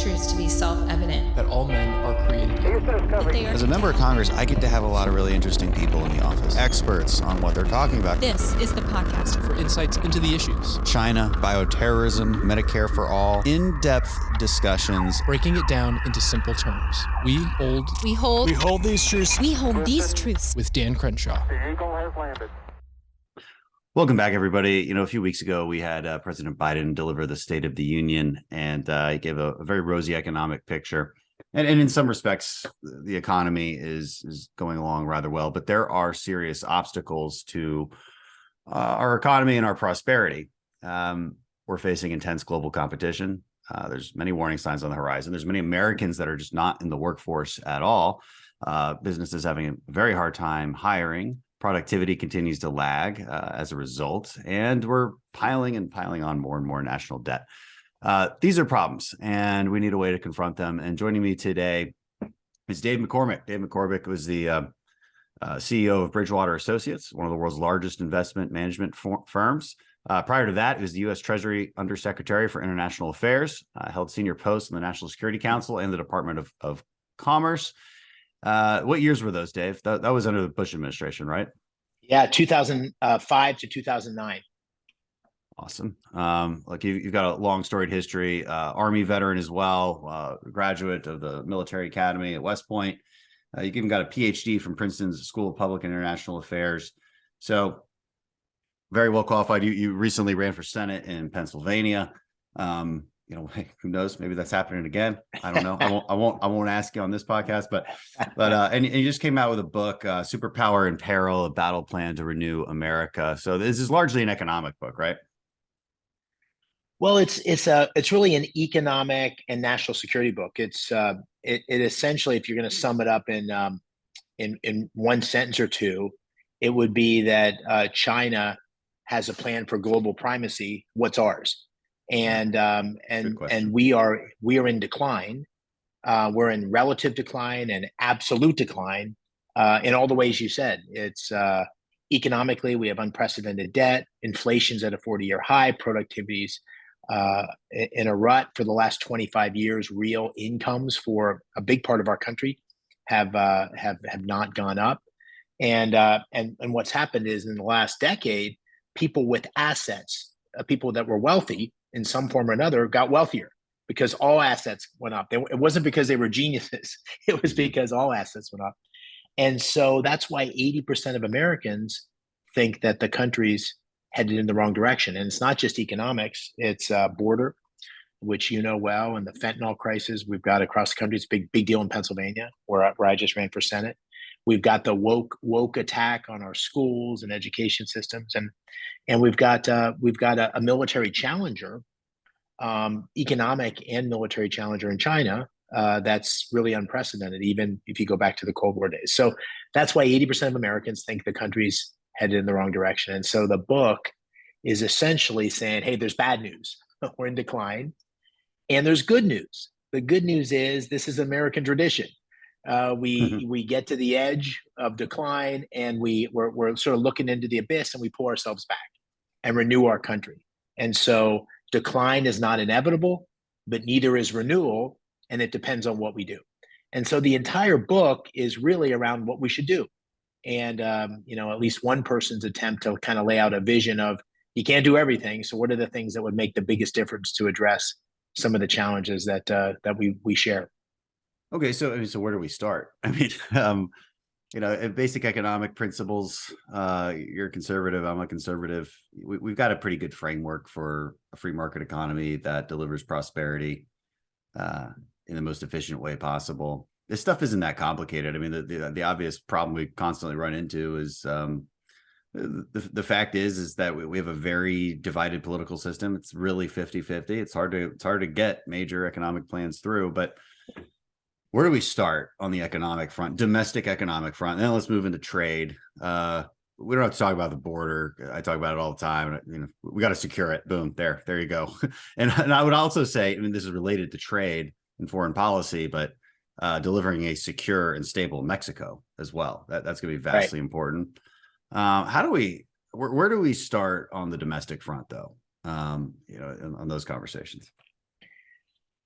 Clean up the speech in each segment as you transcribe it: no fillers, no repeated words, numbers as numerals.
these truths to be self-evident. That all men are created equal. As a member of Congress, I get to have a lot of really interesting people in the office, experts on what they're talking about. This is the podcast for insights into the issues. China, bioterrorism, Medicare for all, in-depth discussions. Breaking it down into simple terms. We hold these truths. We hold these truths. With Dan Crenshaw. The Eagle has landed. Welcome back, everybody. A few weeks ago, we had President Biden deliver the State of the Union, and he gave a very rosy economic picture. And in some respects, the economy is going along rather well, but there are serious obstacles to our economy and our prosperity. We're facing intense global competition. There's many warning signs on the horizon. There's many Americans that are just not in the workforce at all. Businesses having a very hard time hiring. Productivity continues to lag as a result, and we're piling on more and more national debt. These are problems, and we need a way to confront them. And joining me today is Dave McCormick. Dave McCormick was the CEO of Bridgewater Associates, one of the world's largest investment management firms. Prior to that, he was the U.S. Treasury Undersecretary for International Affairs, held senior posts in the National Security Council and the Department of Commerce. What years were those, Dave? That was under the Bush administration, right? Yeah, 2005 to 2009. Awesome. Like you've got a long storied history, Army veteran as well, graduate of the Military Academy at West Point. You even got a PhD from Princeton's School of Public and International Affairs. So very well qualified. You recently ran for Senate in Pennsylvania. Who knows? Maybe that's happening again. I don't know. I won't ask you on this podcast, but and you just came out with a book, Superpower in Peril: A Battle Plan to Renew America. So this is largely an economic book, right? Well, it's really an economic and national security book. It essentially, if you're going to sum it up in one sentence or two, it would be that China has a plan for global primacy. What's ours? And we are in decline. We're in relative decline and absolute decline in all the ways you said. It's economically, we have unprecedented debt. Inflation's at a 40-year high. Productivity's in a rut for the last 25 years. Real incomes for a big part of our country have not gone up. And what's happened is in the last decade, people with assets, people that were wealthy in some form or another, got wealthier because all assets went up. It wasn't because they were geniuses. It was because all assets went up. And so that's why 80% of Americans think that the country's headed in the wrong direction. And it's not just economics, it's border, which you know well, and the fentanyl crisis we've got across the country. It's a big deal in Pennsylvania, where I just ran for Senate. We've got the woke attack on our schools and education systems, and we've got a military challenger, economic and military challenger in China that's really unprecedented, even if you go back to the Cold War days. So that's why 80% of Americans think the country's headed in the wrong direction. And so the book is essentially saying, hey, there's bad news. We're in decline. And there's good news. The good news is this is American tradition. We get to the edge of decline, and we're sort of looking into the abyss, and we pull ourselves back and renew our country. And so decline is not inevitable, but neither is renewal, and it depends on what we do. And so the entire book is really around what we should do. And at least one person's attempt to kind of lay out a vision of you can't do everything. So what are the things that would make the biggest difference to address some of the challenges that we share? Okay, so where do we start? Basic economic principles. You're a conservative. I'm a conservative. We've got a pretty good framework for a free market economy that delivers prosperity in the most efficient way possible. This stuff isn't that complicated. I mean, the obvious problem we constantly run into is the fact is that we have a very divided political system. It's really 50-50. It's hard to get major economic plans through, but where do we start on the economic front, domestic economic front? And then let's move into trade. We don't have to talk about the border. I talk about it all the time. We got to secure it. Boom, there you go. And I would also say, this is related to trade and foreign policy, but delivering a secure and stable Mexico as well. That's going to be vastly important. Where do we start on the domestic front, though? On those conversations.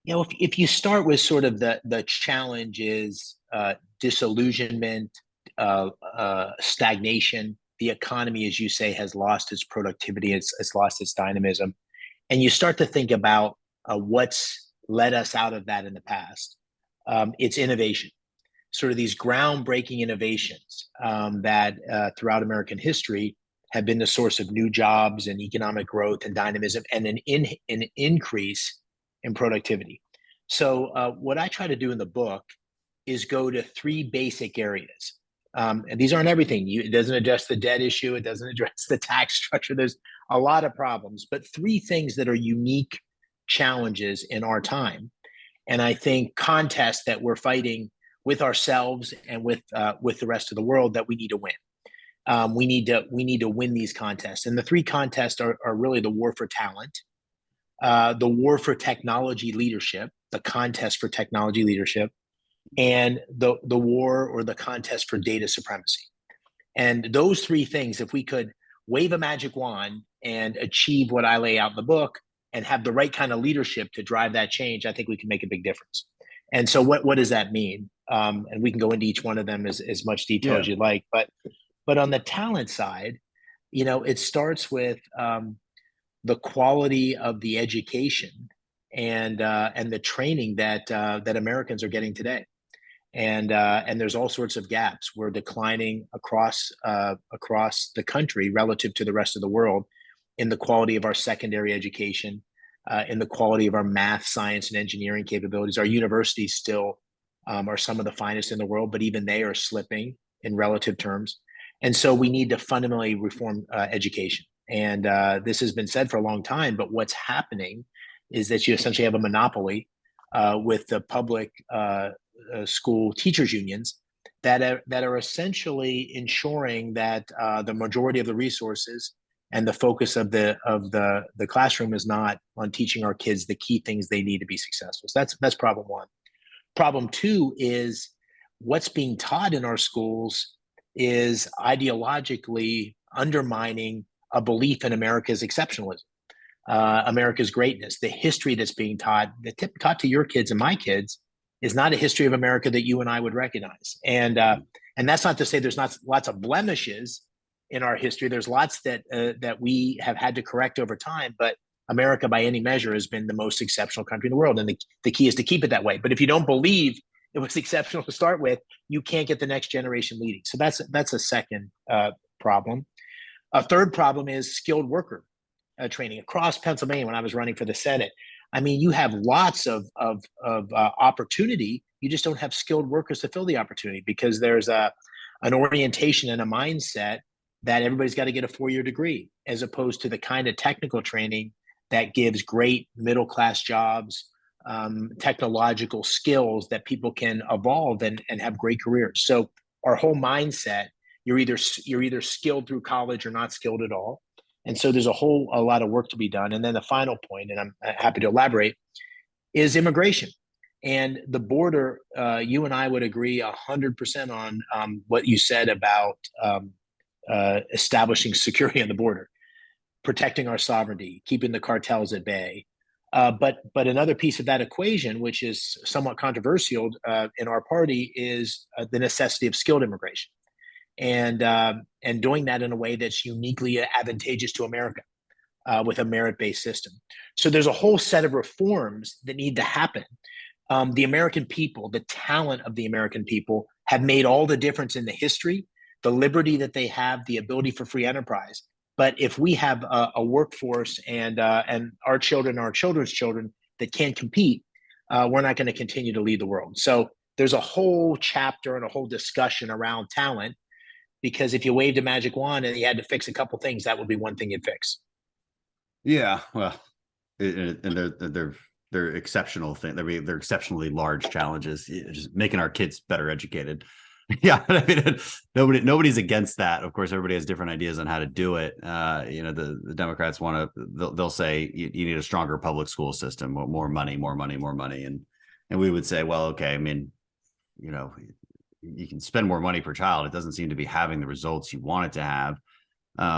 If you start with sort of the challenge is disillusionment, stagnation. The economy, as you say, has lost its productivity. It's lost its dynamism, and you start to think about what's led us out of that in the past. It's innovation, sort of these groundbreaking innovations that throughout American history have been the source of new jobs and economic growth and dynamism, and an increase in productivity. So what I try to do in the book is go to three basic areas. And these aren't everything. It doesn't address the debt issue. It doesn't address the tax structure. There's a lot of problems, but three things that are unique challenges in our time. And I think contests that we're fighting with ourselves and with the rest of the world that we need to win. We need to win these contests. And the three contests are really the war for talent, the war for technology leadership, the contest for technology leadership, and the war or the contest for data supremacy. And those three things, if we could wave a magic wand and achieve what I lay out in the book and have the right kind of leadership to drive that change, I think we can make a big difference. And so what does that mean? And we can go into each one of them as much detail as you'd like. But on the talent side, it starts with the quality of the education and the training that Americans are getting today. And there's all sorts of gaps. We're declining across the country relative to the rest of the world in the quality of our secondary education, in the quality of our math, science, and engineering capabilities. Our universities still are some of the finest in the world, but even they are slipping in relative terms. And so we need to fundamentally reform education. And this has been said for a long time, but what's happening is that you essentially have a monopoly with the public school teachers unions that are essentially ensuring that the majority of the resources and the focus of the classroom is not on teaching our kids the key things they need to be successful. So that's problem one. Problem two is what's being taught in our schools is ideologically undermining a belief in America's exceptionalism, America's greatness. The history that's being taught to your kids and my kids is not a history of America that you and I would recognize. And that's not to say there's not lots of blemishes in our history. There's lots that we have had to correct over time, but America by any measure has been the most exceptional country in the world. And the key is to keep it that way. But if you don't believe it was exceptional to start with, you can't get the next generation leading. So that's a second problem. A third problem is skilled worker training across Pennsylvania. When I was running for the Senate, I mean, you have lots of opportunity. You just don't have skilled workers to fill the opportunity because there's an orientation and a mindset that everybody's got to get a 4-year degree, as opposed to the kind of technical training that gives great middle-class jobs, technological skills that people can evolve and have great careers. So our whole mindset, you're either skilled through college or not skilled at all. And so there's a lot of work to be done. And then the final point, and I'm happy to elaborate, is immigration. And the border, you and I would agree 100% on what you said about establishing security on the border, protecting our sovereignty, keeping the cartels at bay. But another piece of that equation, which is somewhat controversial in our party, is the necessity of skilled immigration, and doing that in a way that's uniquely advantageous to America with a merit-based system. So there's a whole set of reforms that need to happen. The American people, the talent of the American people, have made all the difference in the history, the liberty that they have, the ability for free enterprise. But if we have a workforce and our children, our children's children that can't compete, we're not going to continue to lead the world. So there's a whole chapter and a whole discussion around talent, because if you waved a magic wand and you had to fix a couple things, that would be one thing you'd fix. Yeah, well, and they're exceptional things. I mean, they're exceptionally large challenges. Just making our kids better educated. Yeah, I mean, nobody's against that. Of course, everybody has different ideas on how to do it. The Democrats want to. They'll say you need a stronger public school system, more money, and we would say, well, okay. I mean, you can spend more money per child. It doesn't seem to be having the results you want it to have.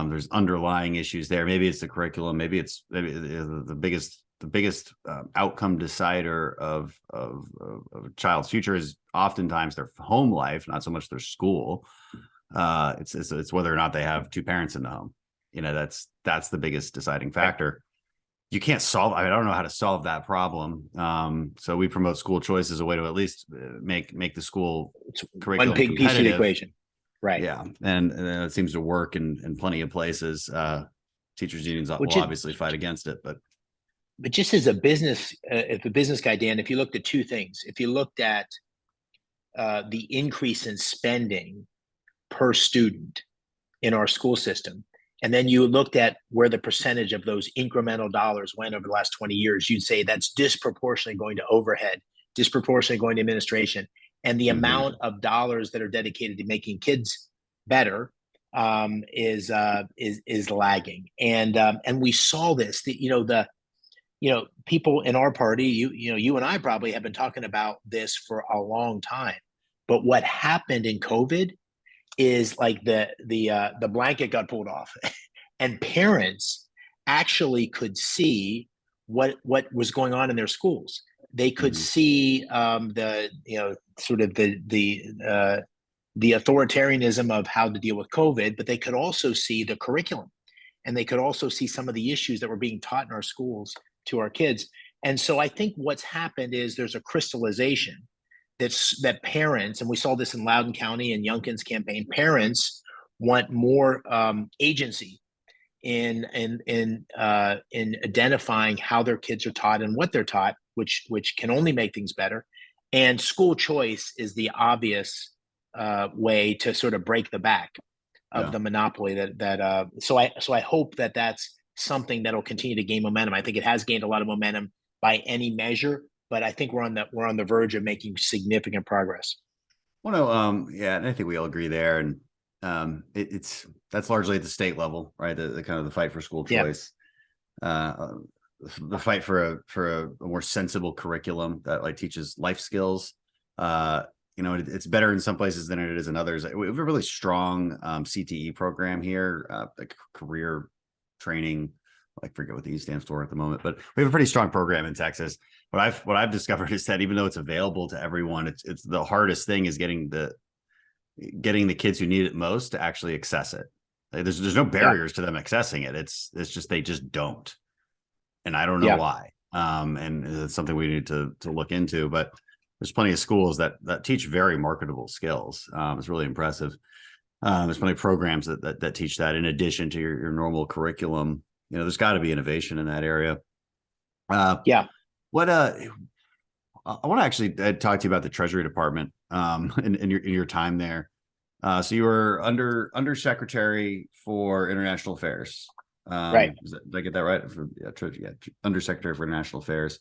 There's underlying issues there. Maybe it's the curriculum. Maybe the biggest the biggest outcome decider of a child's future is oftentimes their home life, not so much their school. It's whether or not they have two parents in the home. That's the biggest deciding factor. You can't solve. I don't know how to solve that problem. So we promote school choice as a way to at least make the school curriculum one big piece of the equation. Right. Yeah, and it seems to work in plenty of places. Teachers unions will obviously fight against it, but just as a business, if a business guy, Dan, if you looked at two things, if you looked at the increase in spending per student in our school system, and then you looked at where the percentage of those incremental dollars went over the last 20 years, you'd say that's disproportionately going to overhead, disproportionately going to administration. And the amount of dollars that are dedicated to making kids better is lagging. And we saw this. People in our party, you and I probably have been talking about this for a long time. But what happened in COVID is like the blanket got pulled off, and parents actually could see what was going on in their schools. They could see the authoritarianism of how to deal with COVID, but they could also see the curriculum, and they could also see some of the issues that were being taught in our schools to our kids. And so I think what's happened is there's a crystallization that parents, and we saw this in Loudoun County and Youngkin's campaign, parents want more agency in identifying how their kids are taught and what they're taught, which can only make things better. And school choice is the obvious way to sort of break the back of the monopoly so I hope that that's something that'll continue to gain momentum. I think it has gained a lot of momentum by any measure, but I think we're on the verge of making significant progress. Well, and I think we all agree there, and that's largely at the state level, right? The kind of the fight for school choice, the fight for a more sensible curriculum that like teaches life skills. It's better in some places than it is in others. We have a really strong CTE program here, like career training. I forget what the E stands for at the moment, but we have a pretty strong program in Texas. What I've discovered is that even though it's available to everyone, it's the hardest thing is getting the kids who need it most to actually access it. Like, there's no barriers to them accessing it. It's just they just don't, and I don't know why. And it's something we need to look into. But there's plenty of schools that teach very marketable skills. It's really impressive. There's plenty of programs that teach that in addition to your normal curriculum. There's got to be innovation in that area. What I want to actually talk to you about the Treasury Department in your time there. So you were Undersecretary for International Affairs. Right. Did I get that right? Undersecretary for International Affairs.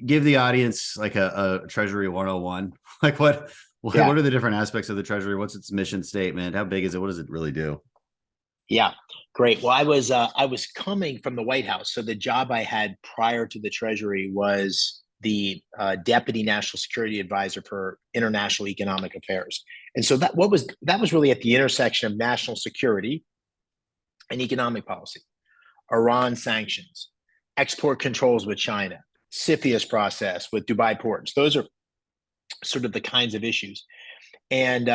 Give the audience like a Treasury 101. Like what are the different aspects of the Treasury? What's its mission statement? How big is it? What does it really do? Yeah, great. Well, I was coming from the White House, so the job I had prior to the Treasury was the Deputy National Security Advisor for International Economic Affairs, and so that was really at the intersection of national security and economic policy, Iran sanctions, export controls with China, CFIUS process with Dubai ports. Those are sort of the kinds of issues. And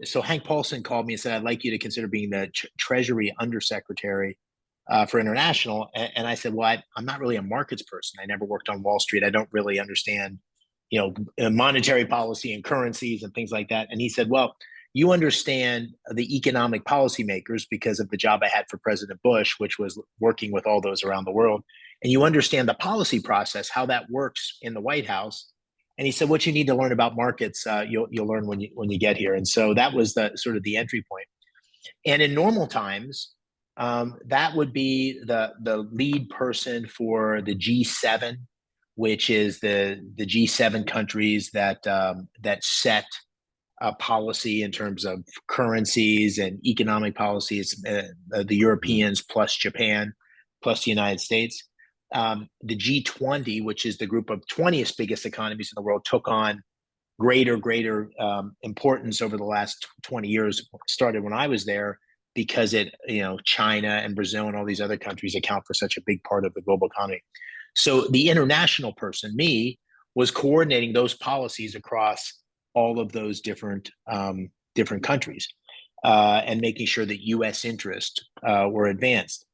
so Hank Paulson called me and said, I'd like you to consider being the Treasury Undersecretary for International. And I said, well, I'm not really a markets person. I never worked on Wall Street. I don't really understand, monetary policy and currencies and things like that. And he said, well, you understand the economic policymakers because of the job I had for President Bush, which was working with all those around the world. And you understand the policy process, how that works in the White House. And he said, what you need to learn about markets, you'll learn when you get here. And so that was the sort of the entry point. And in normal times, that would be the lead person for the G7, which is the G7 countries that set policy in terms of currencies and economic policies, the Europeans plus Japan plus the United States. The G20, which is the group of 20th biggest economies in the world, took on greater importance over the last 20 years. Started when I was there because China and Brazil and all these other countries account for such a big part of the global economy. So the international person, me, was coordinating those policies across all of those different countries and making sure that U.S. interests were advanced.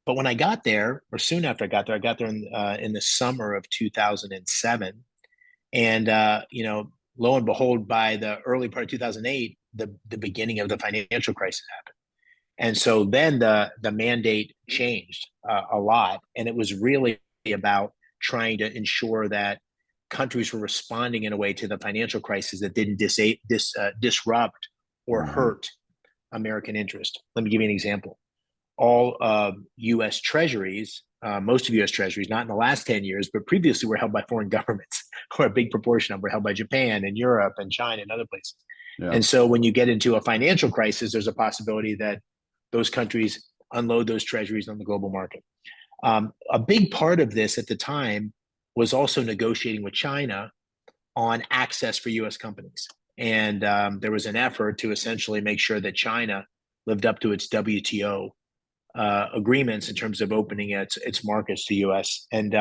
But when I got there, or soon after I got there in the summer of 2007, and lo and behold, by the early part of 2008, the beginning of the financial crisis happened. And so then the mandate changed a lot, and it was really about trying to ensure that countries were responding in a way to the financial crisis that didn't disrupt or hurt American interest. Let me give you an example. All U.S. treasuries, most of U.S. treasuries, not in the last 10 years, but previously were held by foreign governments, or a big proportion of them were held by Japan and Europe and China and other places. Yeah. And so when you get into a financial crisis, there's a possibility that those countries unload those treasuries on the global market. A big part of this at the time was also negotiating with China on access for U.S. companies. And there was an effort to essentially make sure that China lived up to its WTO agreements in terms of opening its markets to U.S. And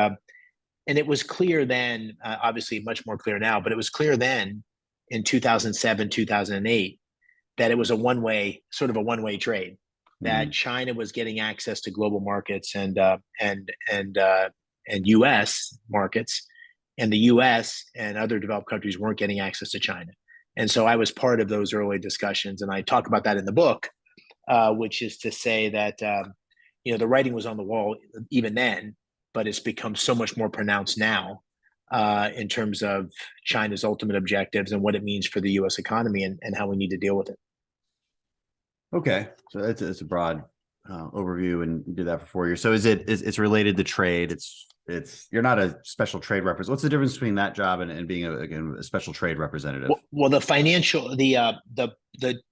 it was clear then, obviously much more clear now, but it was clear then in 2007, 2008, that it was a one-way trade, that China was getting access to global markets and U.S. markets, and the U.S. and other developed countries weren't getting access to China. And so I was part of those early discussions, and I talk about that in the book, which is to say that the writing was on the wall even then, but it's become so much more pronounced now in terms of China's ultimate objectives and what it means for the U.S. economy and how we need to deal with it. Okay, so it's a broad overview, and you did that for 4 years. So it's related to trade. It's you're not a special trade representative. What's the difference between that job and being a special trade representative? Well, the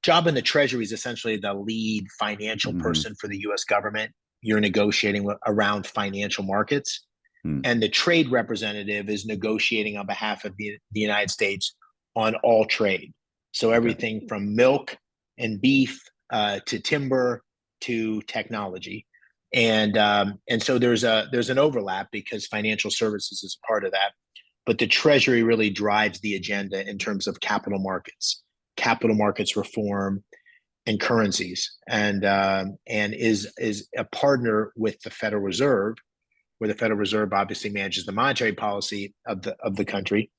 job in the Treasury is essentially the lead financial person for the U.S. government. You're negotiating around financial markets, and the trade representative is negotiating on behalf of the United States on all trade. So everything from milk and beef to timber to technology. And so there's an overlap because financial services is a part of that, but the Treasury really drives the agenda in terms of capital markets reform, and currencies, and is a partner with the Federal Reserve, where the Federal Reserve obviously manages the monetary policy of the country,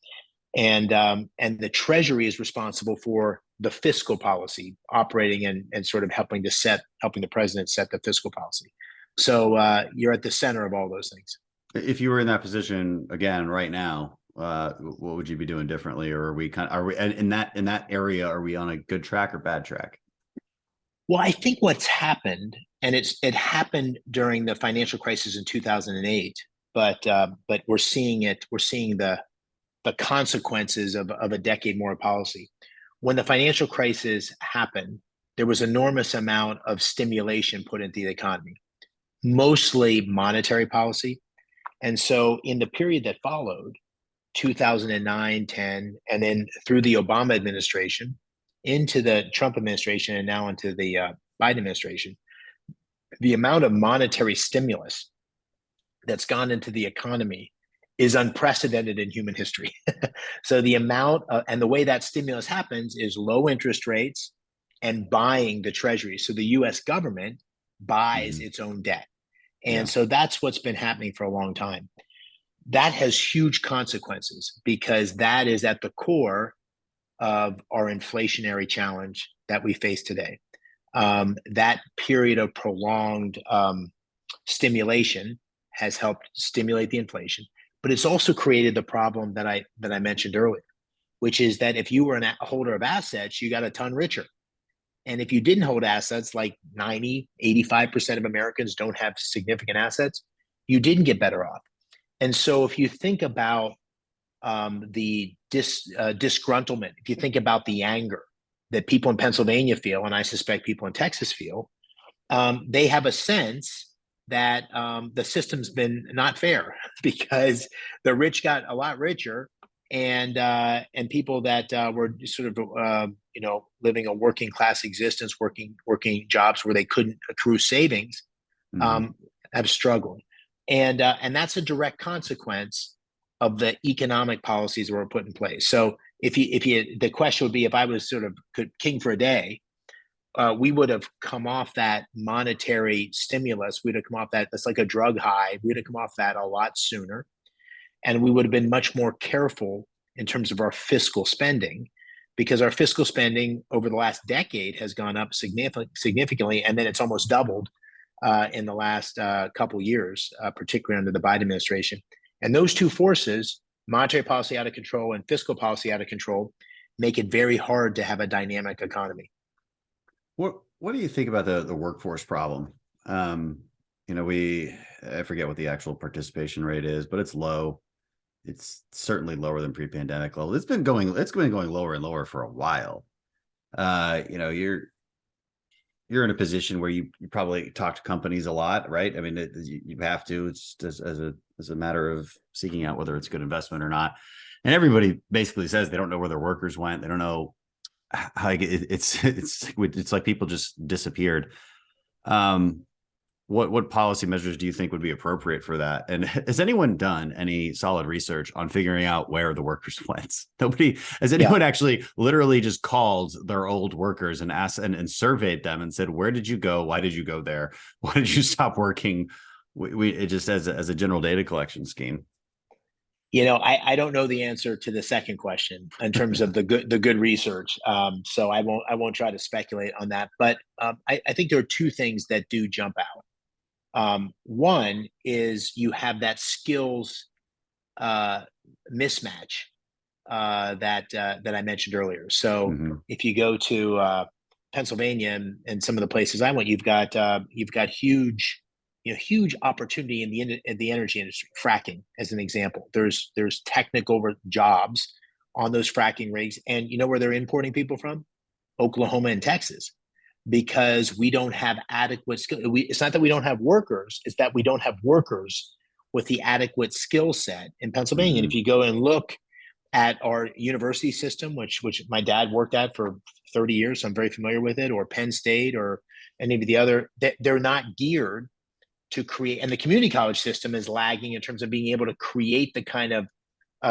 and the Treasury is responsible for the fiscal policy, operating and sort of helping the president set the fiscal policy. So you're at the center of all those things. If you were in that position again right now, what would you be doing differently? Or are we in that area, are we on a good track or bad track? Well, I think what's happened, and it happened during the financial crisis in 2008, but we're seeing the consequences of a decade more of policy. When the financial crisis happened, there was enormous amount of stimulation put into the economy, mostly monetary policy. And so in the period that followed, 2009, 10, and then through the Obama administration, into the Trump administration, and now into the Biden administration, the amount of monetary stimulus that's gone into the economy is unprecedented in human history. So the amount and the way that stimulus happens is low interest rates and buying the Treasury. So the U.S. government buys its own debt. And so that's what's been happening for a long time. That has huge consequences because that is at the core of our inflationary challenge that we face today. That period of prolonged stimulation has helped stimulate the inflation, but it's also created the problem that I mentioned earlier, which is that if you were a holder of assets, you got a ton richer. And if you didn't hold assets, like 85% of Americans don't have significant assets, you didn't get better off. And so if you think about the disgruntlement, if you think about the anger that people in Pennsylvania feel, and I suspect people in Texas feel, they have a sense that the system's been not fair because the rich got a lot richer and people that were sort of living a working class existence, working jobs where they couldn't accrue savings, have struggled, and that's a direct consequence of the economic policies that were put in place. So if you the question would be, if I was sort of king for a day, we would have come off that monetary stimulus. We'd have come off that. That's like a drug high. We'd have come off that a lot sooner, and we would have been much more careful in terms of our fiscal spending, because our fiscal spending over the last decade has gone up significantly, and then it's almost doubled in the last couple years, particularly under the Biden administration. And those two forces, monetary policy out of control and fiscal policy out of control, make it very hard to have a dynamic economy. What do you think about the workforce problem? I forget what the actual participation rate is, but it's low. It's certainly lower than pre-pandemic level. It's been going lower and lower for a while. You're in a position where you probably talk to companies a lot, right? I mean, you have to. It's just as a matter of seeking out whether it's a good investment or not. And everybody basically says they don't know where their workers went. They don't know how it's like people just disappeared. What policy measures do you think would be appropriate for that? And has anyone done any solid research on figuring out where the workers went? Nobody has. Anyone actually literally just called their old workers and asked and surveyed them and said, where did you go? Why did you go there? Why did you stop working? It just as a general data collection scheme. I don't know the answer to the second question in terms of the good research. So I won't try to speculate on that. But I think there are two things that do jump out. One is you have that skills mismatch that I mentioned earlier. So if you go to Pennsylvania and some of the places I went, you've got huge opportunity in the energy industry. Fracking, as an example, there's technical jobs on those fracking rigs, and you know where they're importing people from? Oklahoma and Texas. Because we don't have adequate skill. It's not that we don't have workers, it's that we don't have workers with the adequate skill set in Pennsylvania. And if you go and look at our university system, which my dad worked at for 30 years, so I'm very familiar with it, or Penn State or any of the other, they're not geared to create, and the community college system is lagging in terms of being able to create the kind of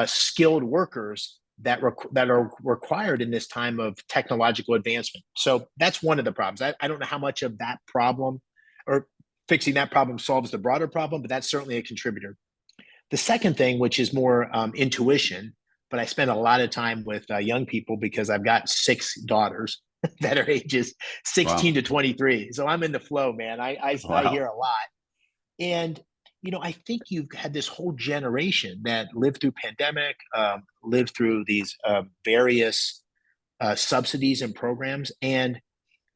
skilled workers that are required in this time of technological advancement. So that's one of the problems. I don't know how much of that problem or fixing that problem solves the broader problem, but that's certainly a contributor. The second thing, which is more intuition, but I spend a lot of time with young people because I've got 6 daughters that are ages 16 to 23. So I'm in the flow, man. I hear a lot. And I think you've had this whole generation that lived through pandemic, lived through these various subsidies and programs. And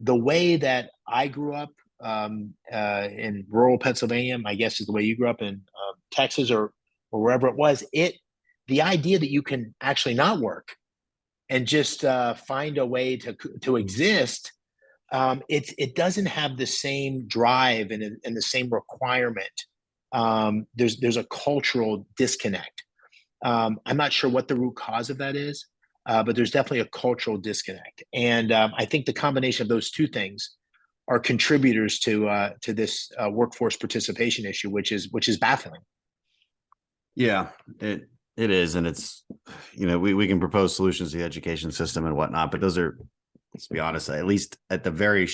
the way that I grew up in rural Pennsylvania, my guess is the way you grew up in Texas or wherever it was, the idea that you can actually not work and just find a way to exist, it doesn't have the same drive and the same requirement. There's a cultural disconnect. I'm not sure what the root cause of that is, but there's definitely a cultural disconnect. And I think the combination of those two things are contributors to this workforce participation issue, which is baffling. Yeah, it is, and it's we can propose solutions to the education system and whatnot, but those are, let's be honest, at least at the very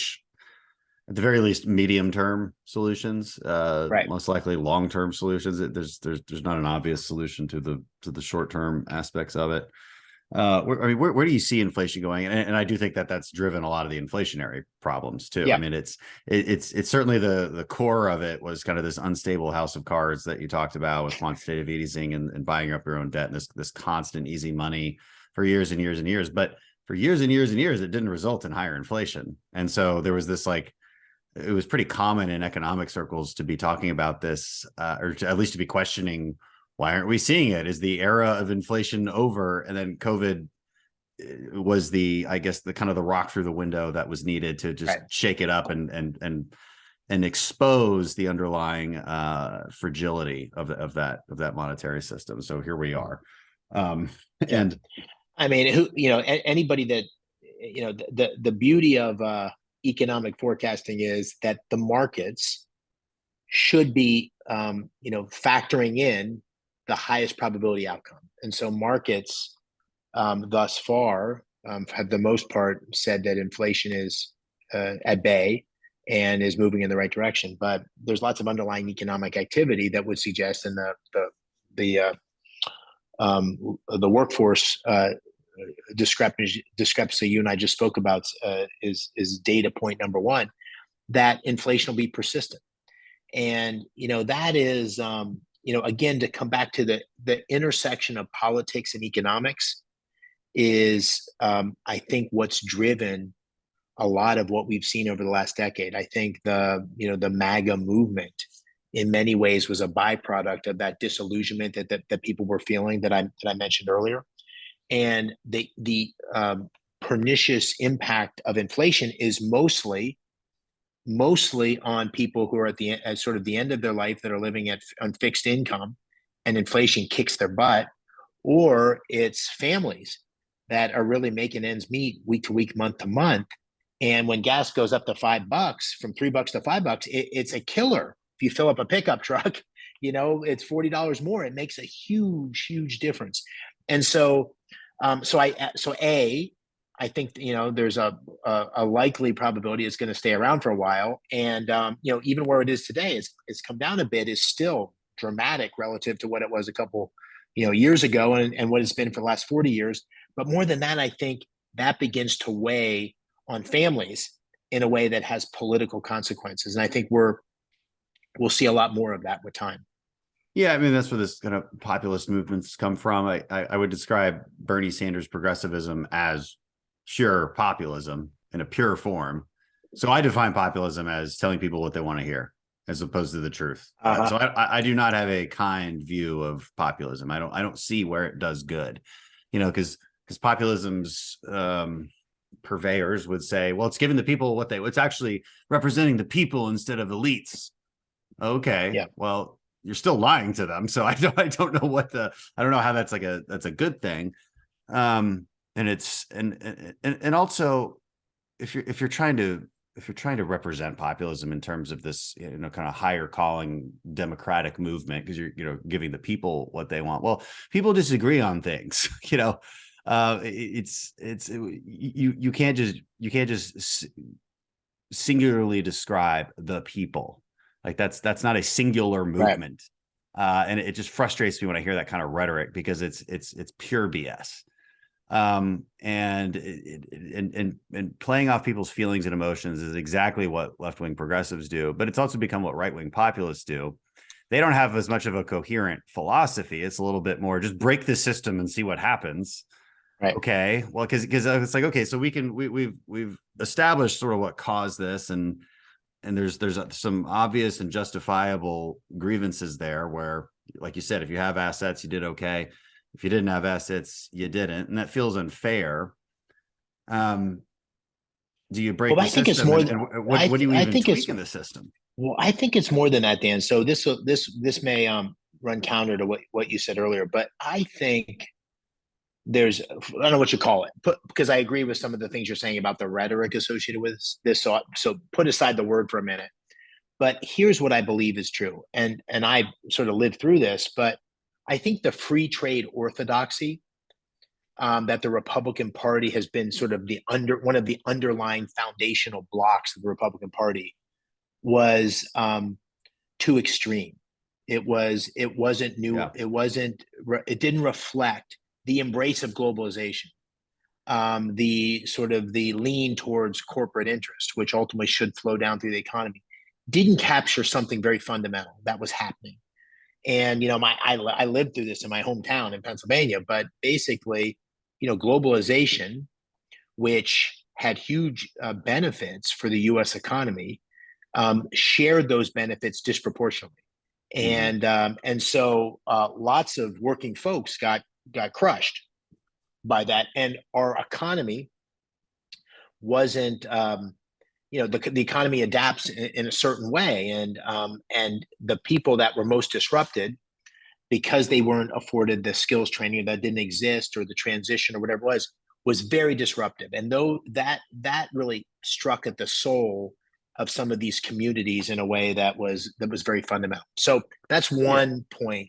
least medium term solutions. Right. Most likely long term solutions. There's not an obvious solution to the short term aspects of it. Where do you see inflation going? And I do think that that's driven a lot of the inflationary problems too. Yeah. I mean, it's certainly the core of it was kind of this unstable house of cards that you talked about with quantitative easing and buying up your own debt and this constant easy money for years and years and years. But for years and years and years, it didn't result in higher inflation. And so there was this it was pretty common in economic circles to be talking about this, or at least to be questioning, why aren't we seeing it? Is the era of inflation over? And then COVID was the kind of the rock through the window that was needed to just shake it up and expose the underlying fragility of that monetary system. So here we are. And I mean, anybody that, the beauty of economic forecasting is that the markets should be, factoring in the highest probability outcome. And so markets thus far have the most part said that inflation is at bay and is moving in the right direction. But there's lots of underlying economic activity that would suggest, and the workforce discrepancy you and I just spoke about is data point number one, that inflation will be persistent. And that is again, to come back to the intersection of politics and economics is I think what's driven a lot of what we've seen over the last decade. I think the MAGA movement in many ways was a byproduct of that disillusionment that people were feeling that I mentioned earlier. And the pernicious impact of inflation is mostly on people who are at sort of the end of their life, that are living on fixed income, and inflation kicks their butt, or it's families that are really making ends meet week to week, month to month. And when gas goes up to $5, from $3 to $5, it's a killer. If you fill up a pickup truck, it's $40 more. It makes a huge difference. And so, I think there's a likely probability it's going to stay around for a while, and even where it is today, it's come down a bit, is still dramatic relative to what it was a couple years ago, and what it's been for the last 40 years. But more than that, I think that begins to weigh on families in a way that has political consequences, and I think we'll see a lot more of that with time. yeah, I mean, that's where this kind of populist movements come from. I would describe Bernie Sanders' progressivism as pure populism in a pure form. So I define populism as telling people what they want to hear, as opposed to the truth. So I do not have a kind view of populism. I don't see where it does good, because populism's purveyors would say, well, it's giving the people it's actually representing the people instead of elites. Okay, yeah. Well, you're still lying to them. So I don't know I don't know how that's that's a good thing. And it's and also if you're trying to represent populism in terms of this kind of higher calling democratic movement, because you're giving the people what they want. Well, people disagree on things. You can't just singularly describe the people. Like that's not a singular movement. Right. And it just frustrates me when I hear that kind of rhetoric, because it's pure BS. And playing off people's feelings and emotions is exactly what left-wing progressives do, but it's also become what right-wing populists do. They don't have as much of a coherent philosophy. It's a little bit more just break the system and see what happens. Right. Okay. Well, because it's like, okay, so we've established sort of what caused this, and there's some obvious and justifiable grievances there where, like you said, if you have assets, you did okay. If you didn't have assets, you didn't, and that feels unfair. Do you break the system? I think it's more than what do you even tweak in the system? Well, I think it's more than that, Dan. So this may run counter to what you said earlier, but I think I don't know what you call it, because I agree with some of the things you're saying about the rhetoric associated with this. So put aside the word for a minute. But here's what I believe is true, and I sort of lived through this, but I think the free trade orthodoxy that the Republican Party has been sort of one of the underlying foundational blocks of the Republican Party was too extreme. It wasn't new. Yeah. It didn't reflect the embrace of globalization, the lean towards corporate interest, which ultimately should flow down through the economy, didn't capture something very fundamental that was happening. And I lived through this in my hometown in Pennsylvania, but basically, globalization, which had huge benefits for the U.S. economy, shared those benefits disproportionately, and so lots of working folks got crushed by that, and our economy wasn't. The economy adapts in a certain way, and the people that were most disrupted because they weren't afforded the skills training that didn't exist, or the transition or whatever it was very disruptive. And though that really struck at the soul of some of these communities in a way that was very fundamental. So that's one point.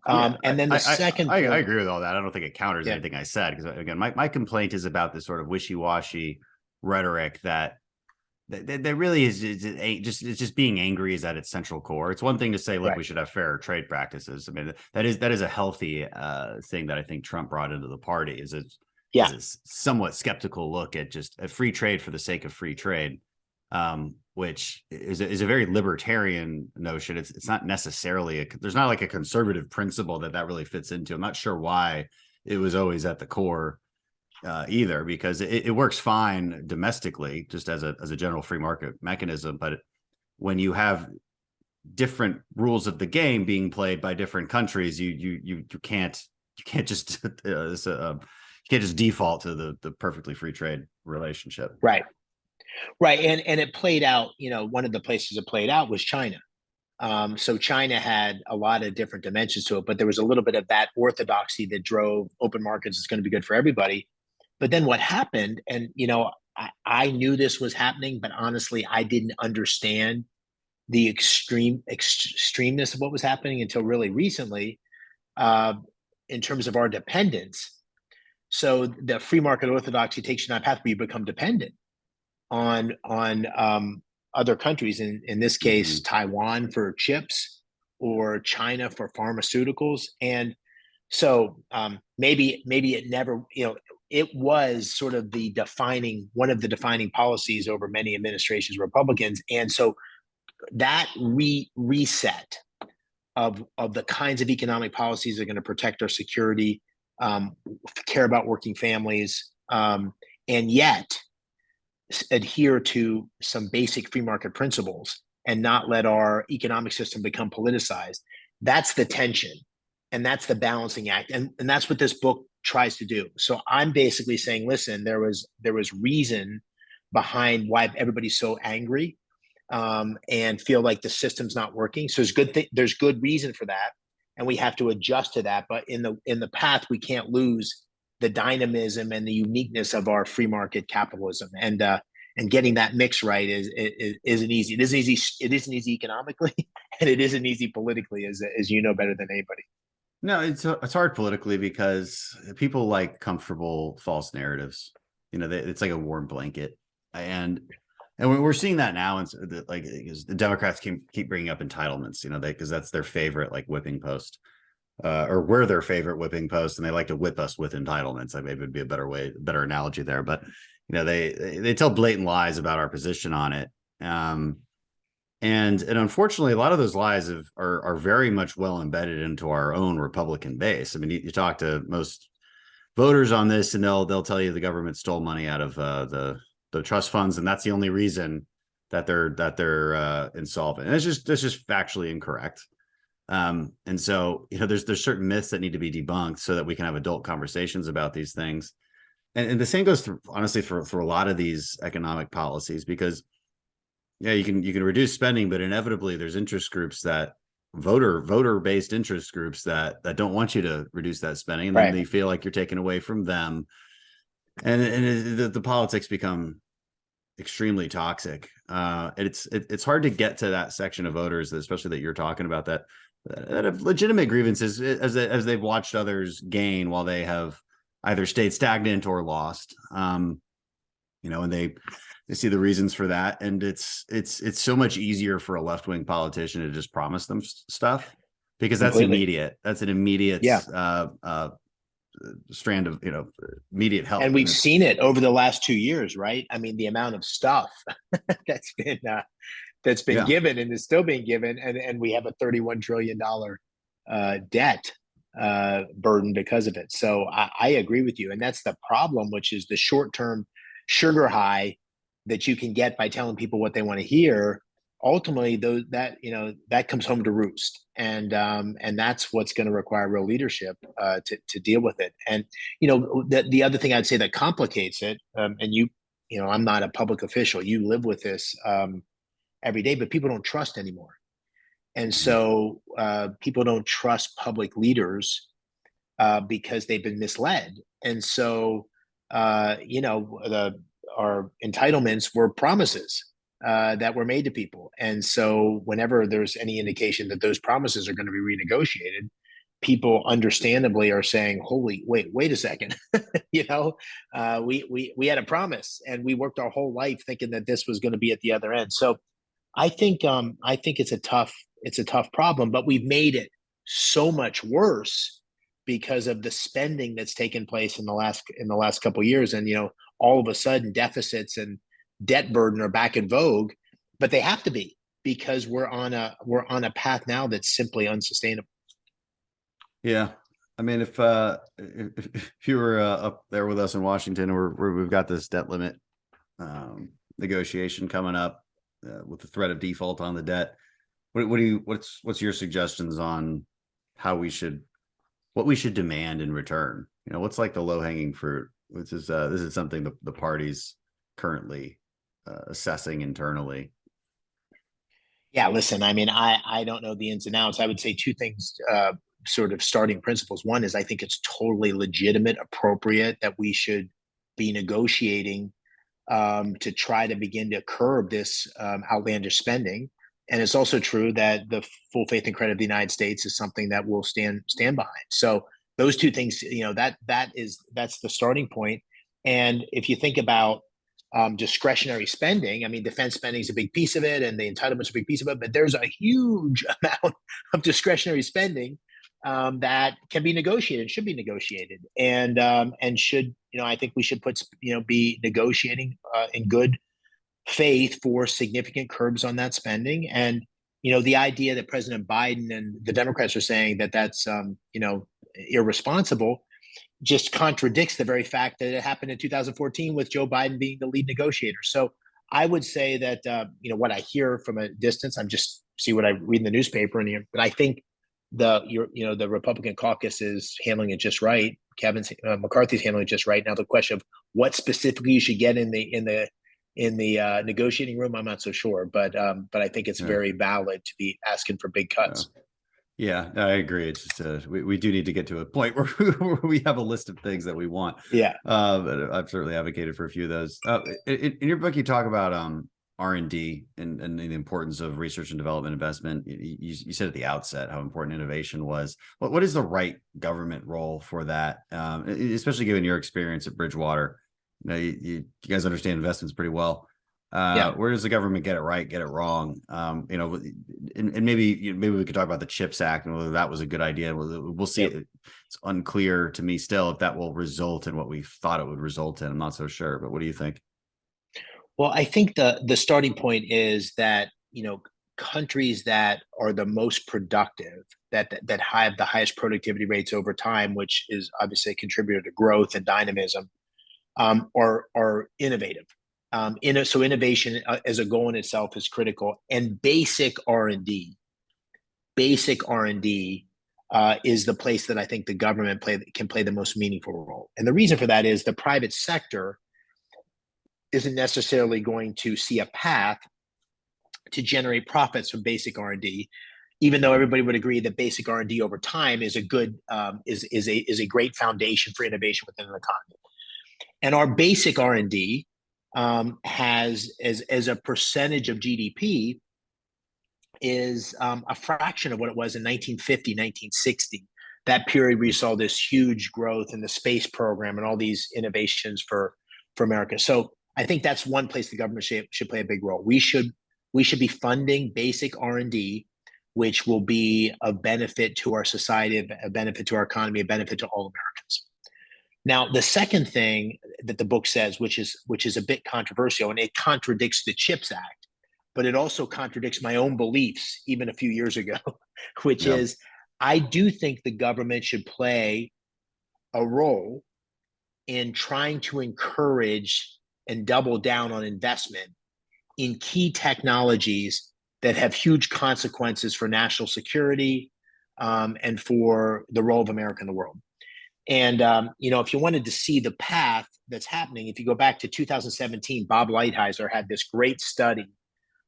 And then the second point, I agree with all that. I don't think it counters Yeah. anything I said, because again, my complaint is about this sort of wishy-washy rhetoric that really is just being angry is at its central core. It's one thing to say, look, Right. we should have fair trade practices. I mean, that is a healthy thing that I think Trump brought into the party, is a somewhat skeptical look at just a free trade for the sake of free trade, which is a very libertarian notion. It's not necessarily there's not like a conservative principle that really fits into. I'm not sure why it was always at the core either, because it works fine domestically just as a general free market mechanism. But when you have different rules of the game being played by different countries, you can't just you can't just default to the perfectly free trade relationship. Right. And it played out, one of the places it played out was China. So China had a lot of different dimensions to it, but there was a little bit of that orthodoxy that drove open markets is going to be good for everybody. But then what happened, and I knew this was happening, but honestly, I didn't understand the extremeness of what was happening until really recently, in terms of our dependence. So the free market orthodoxy takes you down a path where you become dependent on other countries, in this case, Taiwan for chips or China for pharmaceuticals. And so maybe it never, it was sort of one of the defining policies over many administrations, Republicans. And so that reset of the kinds of economic policies that are going to protect our security, care about working families, and yet adhere to some basic free market principles and not let our economic system become politicized. That's the tension, and that's the balancing act. And that's what this book tries to do. So I'm basically saying, listen, there was reason behind why everybody's so angry, and feel like the system's not working. So there's good reason for that, and we have to adjust to that. But in the path, we can't lose the dynamism and the uniqueness of our free market capitalism. And getting that mix right isn't easy. It isn't easy economically, and it isn't easy politically, as you know better than anybody. No, it's hard politically because people like comfortable false narratives. It's like a warm blanket, and we're seeing that now. And like, because the Democrats keep bringing up entitlements, because that's their favorite like whipping post, or we're their favorite whipping post, and they like to whip us with entitlements. Maybe it'd be a better analogy there, but they tell blatant lies about our position on it. And unfortunately, a lot of those lies are very much well embedded into our own Republican base. I mean, you talk to most voters on this, and they'll tell you the government stole money out of the trust funds, and that's the only reason that they're insolvent. And that's just factually incorrect. And so there's certain myths that need to be debunked so that we can have adult conversations about these things. And the same goes through, honestly, for a lot of these economic policies, because you can reduce spending, but inevitably there's interest groups that voter-based interest groups that don't want you to reduce that spending, and then they feel like you're taking away from them, and the politics become extremely toxic. It's hard to get to that section of voters, especially that you're talking about, that have legitimate grievances as they've watched others gain while they have either stayed stagnant or lost. And they see the reasons for that, and it's so much easier for a left-wing politician to just promise them stuff, because that's immediate. That's an immediate strand of immediate help. And we've seen it over the last 2 years, right? I mean, the amount of stuff that's been given and is still being given, and we have a $31 trillion debt burden because of it. So I agree with you, and that's the problem, which is the short-term sugar high that you can get by telling people what they want to hear. Ultimately, that comes home to roost, and that's what's going to require real leadership to deal with it. And the other thing I'd say that complicates it, and I'm not a public official. You live with this every day, but people don't trust anymore. And so people don't trust public leaders because they've been misled. And so, our entitlements were promises that were made to people. And so whenever there's any indication that those promises are going to be renegotiated, people understandably are saying, holy, wait a second. We had a promise and we worked our whole life thinking that this was going to be at the other end. So I think it's a tough problem, but we've made it so much worse because of the spending that's taken place in the last couple of years. And all of a sudden deficits and debt burden are back in vogue, but they have to be, because we're on a path now that's simply unsustainable. Yeah. I mean, if you were up there with us in Washington, where we've got this debt limit negotiation coming up with the threat of default on the debt, what's your suggestions on what we should demand in return? What's like the low hanging fruit? This is something the party's currently assessing internally. Yeah, listen, I mean, I don't know the ins and outs. I would say two things, sort of starting principles. One is I think it's totally legitimate, appropriate that we should be negotiating to try to begin to curb this outlandish spending. And it's also true that the full faith and credit of the United States is something that we'll stand behind. So those two things, that's the starting point. And if you think about discretionary spending, I mean, defense spending is a big piece of it, and the entitlements are a big piece of it. But there's a huge amount of discretionary spending that can be negotiated, should be negotiated, and should, I think we should be negotiating in good faith for significant curbs on that spending. And the idea that President Biden and the Democrats are saying that that's irresponsible just contradicts the very fact that it happened in 2014 with Joe Biden being the lead negotiator. So I would say that what I hear from a distance, I'm just see what I read in the newspaper and here, but I think the Republican caucus is handling it just right. McCarthy's handling it just right. Now the question of what specifically you should get in the negotiating room, I'm not so sure, but I think it's very valid to be asking for big cuts. Yeah, I agree. It's just we do need to get to a point where we have a list of things that we want. Yeah. But I've certainly advocated for a few of those. In your book, you talk about R&D and the importance of research and development investment. You said at the outset how important innovation was. What is the right government role for that, especially given your experience at Bridgewater? You guys understand investments pretty well. Where does the government get it right, get it wrong? And maybe we could talk about the CHIPS Act and whether that was a good idea. We'll see. Yep. It's unclear to me still if that will result in what we thought it would result in. I'm not so sure, but what do you think? Well, I think the starting point is that countries that are the most productive, that have the highest productivity rates over time, which is obviously a contributor to growth and dynamism, are innovative. So innovation as a goal in itself is critical, and basic R&D is the place that I think the government can play the most meaningful role. And the reason for that is the private sector isn't necessarily going to see a path to generate profits from basic R&D, even though everybody would agree that basic R&D over time is a good is a great foundation for innovation within an economy. And our basic R&D has as a percentage of GDP is a fraction of what it was in 1950, 1960. That period where you saw this huge growth in the space program and all these innovations for America. So I think that's one place the government should play a big role. We should be funding basic R&D, which will be a benefit to our society, a benefit to our economy, a benefit to all Americans. Now, the second thing that the book says, which is a bit controversial, and it contradicts the CHIPS Act, but it also contradicts my own beliefs even a few years ago, which is I do think the government should play a role in trying to encourage and double down on investment in key technologies that have huge consequences for national security and for the role of America in the world. And, if you wanted to see the path that's happening, if you go back to 2017, Bob Lighthizer had this great study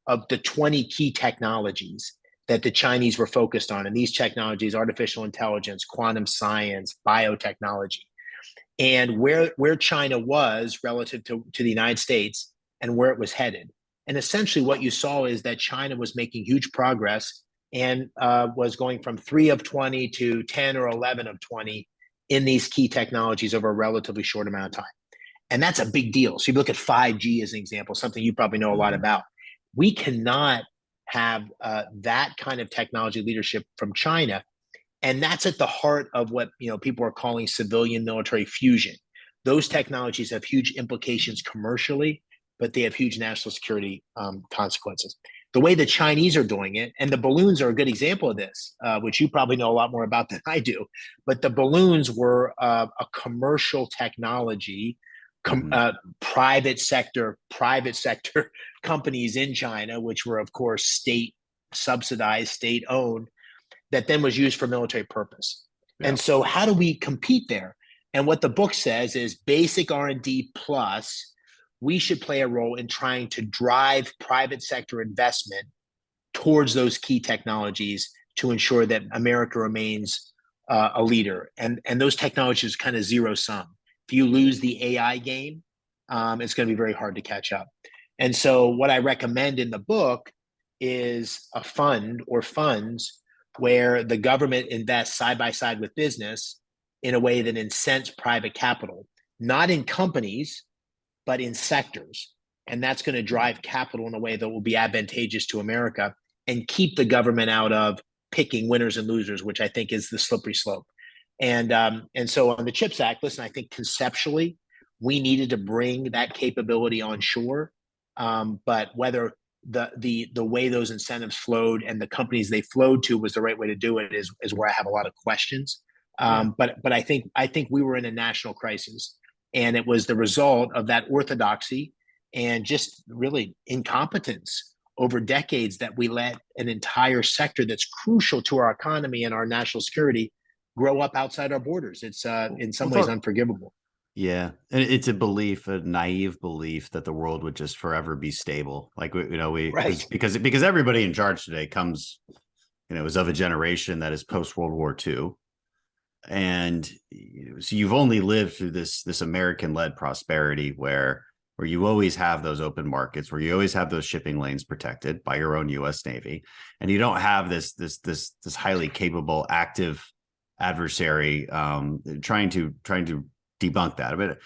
of the 20 key technologies that the Chinese were focused on. And these technologies, artificial intelligence, quantum science, biotechnology, and where China was relative to the United States and where it was headed. And essentially what you saw is that China was making huge progress and was going from 3 of 20 to 10 or 11 of 20 in these key technologies over a relatively short amount of time. And that's a big deal. So you look at 5G as an example, something you probably know a lot about. We cannot have that kind of technology leadership from China. And that's at the heart of what people are calling civilian military fusion. Those technologies have huge implications commercially, but they have huge national security consequences. The way the Chinese are doing it, and the balloons are a good example of this, which you probably know a lot more about than I do, but the balloons were a commercial technology, private sector companies in China, which were of course state subsidized, state owned, that then was used for military purpose. Yeah. And so how do we compete there? And what the book says is basic R&D plus, we should play a role in trying to drive private sector investment towards those key technologies to ensure that America remains a leader. And those technologies kind of zero sum. If you lose the AI game, it's going to be very hard to catch up. And so what I recommend in the book is a fund or funds where the government invests side by side with business in a way that incents private capital, not in companies, but in sectors. And that's going to drive capital in a way that will be advantageous to America and keep the government out of picking winners and losers, which I think is the slippery slope. And so on the CHIPS Act, listen, I think conceptually, we needed to bring that capability onshore. But whether the way those incentives flowed and the companies they flowed to was the right way to do it is where I have a lot of questions. But I think we were in a national crisis, and it was the result of that orthodoxy and just really incompetence over decades that we let an entire sector that's crucial to our economy and our national security grow up outside our borders. It's in some ways unforgivable. Yeah. And it's a belief, a naive belief that the world would just forever be stable. Like, right. because everybody in charge today comes, is of a generation that is post World War II. And so you've only lived through this American led prosperity where you always have those open markets, where you always have those shipping lanes protected by your own US Navy. And you don't have this highly capable, active adversary trying to debunk that. But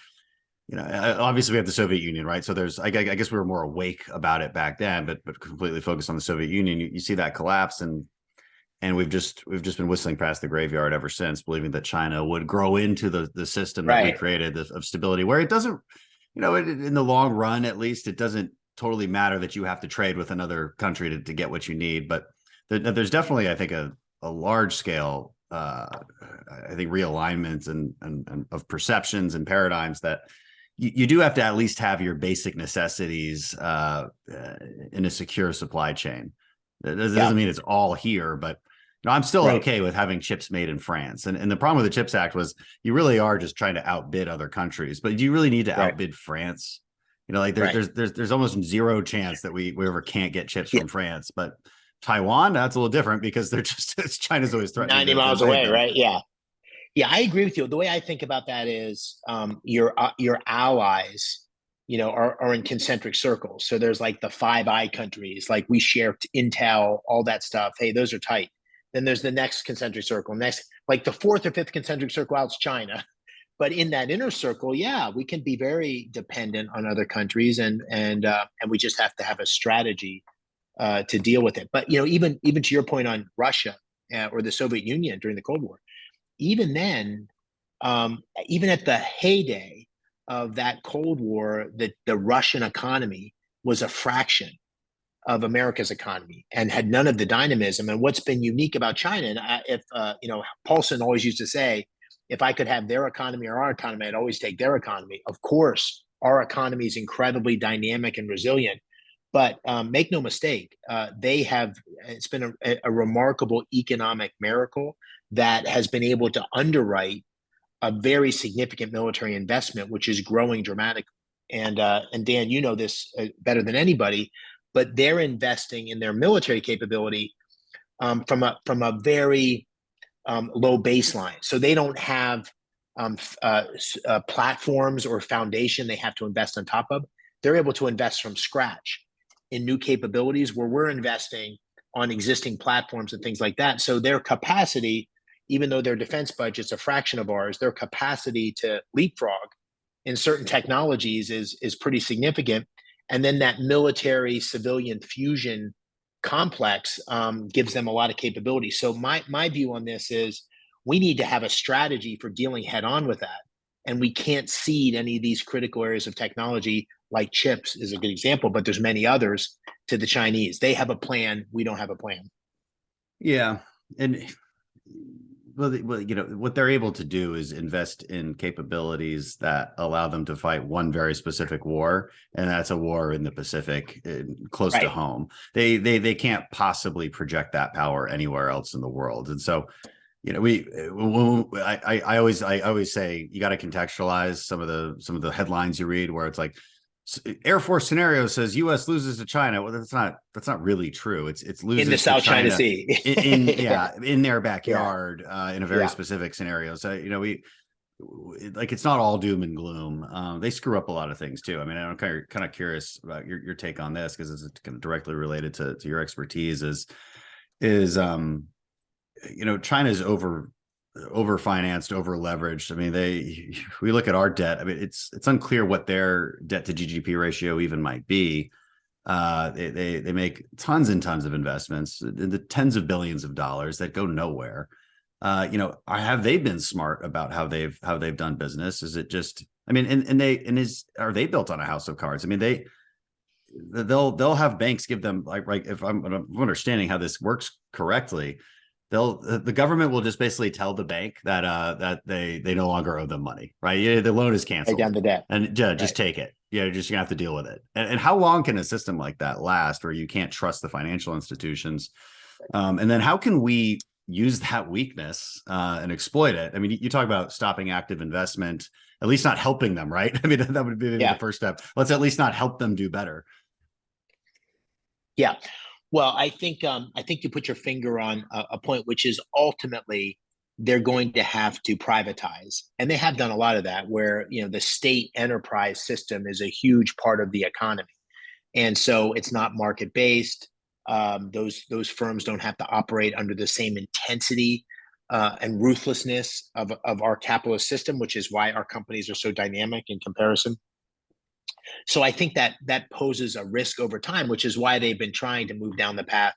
obviously we have the Soviet Union, right? So I guess we were more awake about it back then, but completely focused on the Soviet Union. You see that collapse, and we've just been whistling past the graveyard ever since, believing that China would grow into the system that we created of stability, where it doesn't, in the long run, at least, it doesn't totally matter that you have to trade with another country to get what you need. But there's definitely, I think, a large scale I think realignments and of perceptions and paradigms that you do have to at least have your basic necessities in a secure supply chain. That doesn't mean it's all here, but I'm still okay with having chips made in France. And the problem with the CHIPS Act was you really are just trying to outbid other countries, but do you really need to outbid France? There's almost zero chance that we ever can't get chips from France, but Taiwan, that's a little different because they're China's always threatening 90 miles away, right? Yeah, I agree with you. The way I think about that is your allies, are in concentric circles. So there's like the Five Eye countries, like we share Intel, all that stuff. Hey, those are tight. Then there's the next concentric circle. Next, like the fourth or fifth concentric circle out's China. But in that inner circle, we can be very dependent on other countries, and we just have to have a strategy to deal with it. But even to your point on Russia or the Soviet Union during the Cold War, even then, even at the heyday of that Cold War, the Russian economy was a fraction of America's economy and had none of the dynamism. And what's been unique about China, and Paulson always used to say, if I could have their economy or our economy, I'd always take their economy. Of course, our economy is incredibly dynamic and resilient. But make no mistake, it's been a remarkable economic miracle that has been able to underwrite a very significant military investment, which is growing dramatically. And Dan, you know this better than anybody, but they're investing in their military capability from a very low baseline. So they don't have platforms or foundation they have to invest on top of. They're able to invest from scratch in new capabilities where we're investing on existing platforms and things like that. So their capacity, even though their defense budget's a fraction of ours, their capacity to leapfrog in certain technologies is pretty significant. And then that military civilian fusion complex gives them a lot of capability. So my view on this is we need to have a strategy for dealing head on with that. And we can't cede any of these critical areas of technology, like chips is a good example, but there's many others, to the Chinese. They have a plan. We don't have a plan. Yeah. And well, you know, what they're able to do is invest in capabilities that allow them to fight one very specific war, and that's a war in the Pacific, close to home. They can't possibly project that power anywhere else in the world. And so, you know, I always say you got to contextualize some of the headlines you read where it's like, Air Force scenario says U.S. loses to China. Well, that's not really true. It's loses in the South to China China Sea, in their backyard, in a very specific scenario. So, you know, it's not all doom and gloom. They screw up a lot of things too. I mean, I'm kind of curious about your take on this, because it's kind of directly related to your expertise. Is you know, China's over-financed, over-leveraged. I mean, we look at our debt. I mean, it's unclear what their debt to GDP ratio even might be. They make tons and tons of investments in the tens of billions of dollars that go nowhere. You know, have they been smart about how they've done business? Is it just, I mean, are they built on a house of cards? I mean, they'll have banks give them, like if I'm understanding how this works correctly, the government will just basically tell the bank that they no longer owe them money, right? Yeah, the loan is canceled. Pay down the debt. And just take it. Yeah, you're just gonna have to deal with it. And how long can a system like that last, where you can't trust the financial institutions? And then how can we use that weakness and exploit it? I mean, you talk about stopping active investment, at least not helping them, right? I mean, that would be the first step. Let's at least not help them do better. Yeah. Well, I think you put your finger on a point, which is ultimately they're going to have to privatize, and they have done a lot of that. Where, you know, the state enterprise system is a huge part of the economy, and so it's not market based. Those firms don't have to operate under the same intensity and ruthlessness of our capitalist system, which is why our companies are so dynamic in comparison. So I think that poses a risk over time, which is why they've been trying to move down the path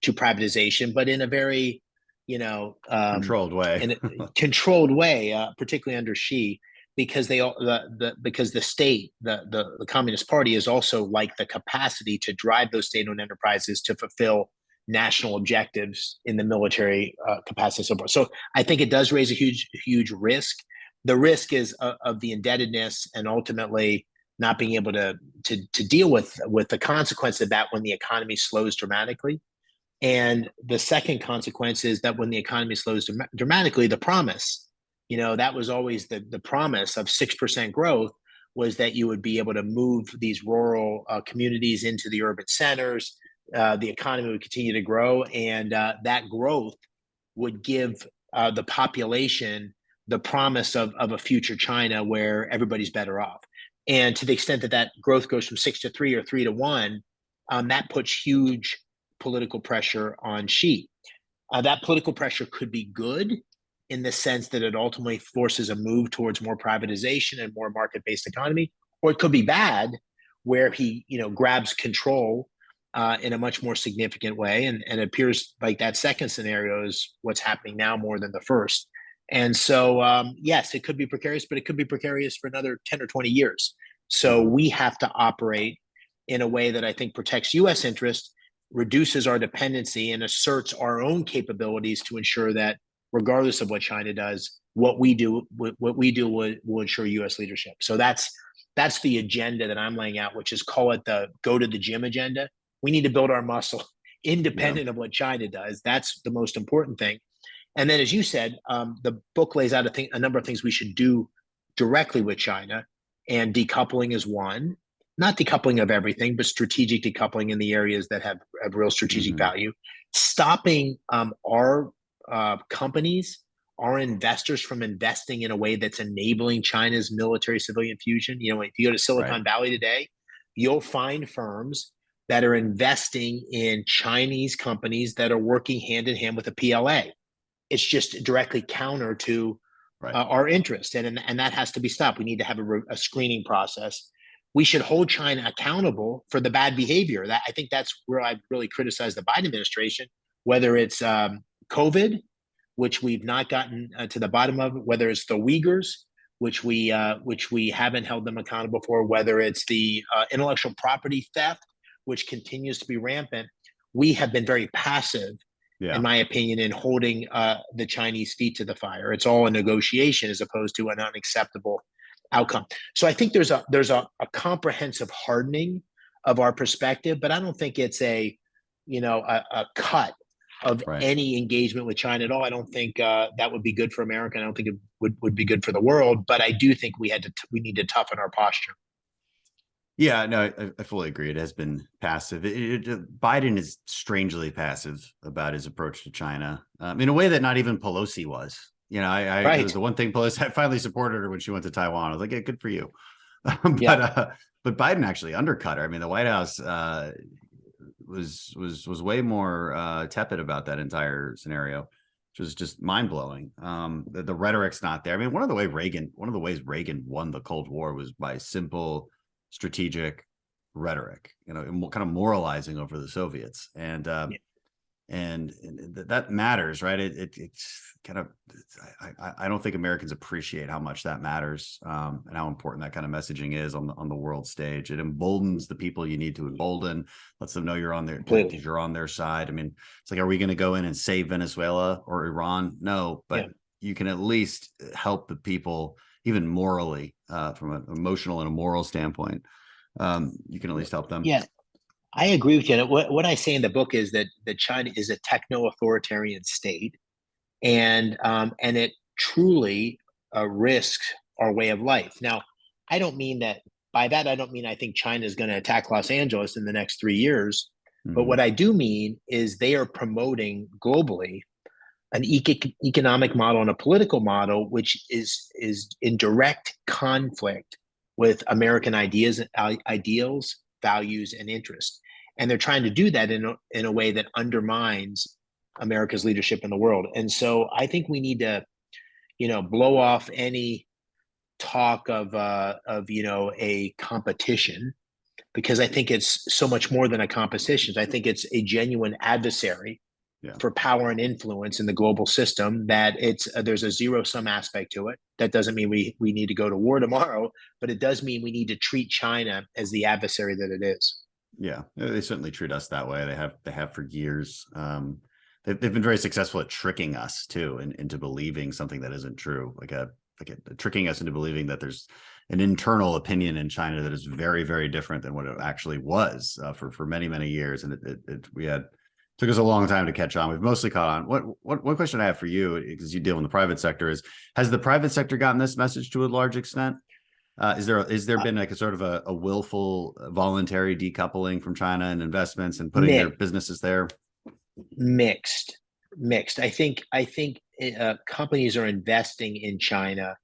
to privatization, but in a very, you know, controlled way, particularly under Xi, because because the state, the Communist Party, is also like the capacity to drive those state-owned enterprises to fulfill national objectives in the military capacity and so forth. So I think it does raise a huge risk. The risk is of the indebtedness, and ultimately not being able to deal with the consequence of that when the economy slows dramatically. And the second consequence is that when the economy slows dramatically, the promise, you know, that was always the promise of 6% growth, was that you would be able to move these rural communities into the urban centers. The economy would continue to grow, and that growth would give the population the promise of a future China where everybody's better off. And to the extent that growth goes from 6 to 3 or 3 to 1, that puts huge political pressure on Xi. That political pressure could be good in the sense that it ultimately forces a move towards more privatization and more market-based economy, or it could be bad, where he, you know, grabs control in a much more significant way, and it appears like that second scenario is what's happening now more than the first. And so, yes, it could be precarious, but it could be precarious for another 10 or 20 years. So we have to operate in a way that I think protects U.S. interests, reduces our dependency, and asserts our own capabilities to ensure that, regardless of what China does, what we do will ensure U.S. leadership. So that's the agenda that I'm laying out, which is, call it the go to the gym agenda. We need to build our muscle independent of what China does. That's the most important thing. And then, as you said, the book lays out a number of things we should do directly with China, and decoupling is one. Not decoupling of everything, but strategic decoupling in the areas that have real strategic value. stopping our companies, our investors from investing in a way that's enabling China's military civilian fusion. You know, if you go to Silicon Valley today, you'll find firms that are investing in Chinese companies that are working hand in hand with the PLA. It's just directly counter to our interest, and that has to be stopped. We need to have a screening process. We should hold China accountable for the bad behavior. That, I think that's where I really criticize the Biden administration, whether it's COVID, which we've not gotten to the bottom of, whether it's the Uyghurs, which we haven't held them accountable for, whether it's the intellectual property theft, which continues to be rampant. We have been very passive, in my opinion, in holding the Chinese feet to the fire. It's all a negotiation as opposed to an unacceptable outcome. So I think there's a comprehensive hardening of our perspective, but I don't think it's a cut of any engagement with China at all. I don't think that would be good for America. I don't think it would be good for the world, but I do think we need to toughen our posture. Yeah, no, I fully agree. It has been passive. Biden is strangely passive about his approach to China, in a way that not even Pelosi was. You know, it was the one thing Pelosi, I finally supported her when she went to Taiwan. I was like, yeah, good for you. But Biden actually undercut her. I mean, the White House was way more tepid about that entire scenario, which was just mind blowing. The rhetoric's not there. I mean, one of the ways Reagan won the Cold War was by simple strategic rhetoric, and kind of moralizing over the Soviets, and that matters, right? It's kind of, I don't think Americans appreciate how much that matters, and how important that kind of messaging is on the world stage. It emboldens the people you need to embolden, lets them know you're on their side. I mean, it's like, are we going to go in and save Venezuela or Iran? No, but you can at least help the people, even morally, from an emotional and a moral standpoint. You can at least help them. Yeah, I agree with you. What I say in the book is that China is a techno-authoritarian state, and it truly risks our way of life. Now, I don't mean that. By that, I don't mean I think China is going to attack Los Angeles in the next 3 years. Mm-hmm. But what I do mean is they are promoting globally an economic model and a political model which is in direct conflict with American ideas, values, and interests. And they're trying to do that in a way that undermines America's leadership in the world. And so I think we need to, blow off any talk of a competition, because I think it's so much more than a competition. I think it's a genuine adversary for power and influence in the global system, that there's a zero-sum aspect to it. That doesn't mean we need to go to war tomorrow, but it does mean we need to treat China as the adversary that it is. Yeah, they certainly treat us that way. They have for years. They've been very successful at tricking us too into believing something that isn't true, like tricking us into believing that there's an internal opinion in China that is very, very different than what it actually was for many, many years. And took us a long time to catch on. We've mostly caught on. One question I have for you, because you deal in the private sector, is: has the private sector gotten this message to a large extent? Is there been like a sort of a willful, voluntary decoupling from China and investments and putting their businesses there? Mixed. I think companies are investing in China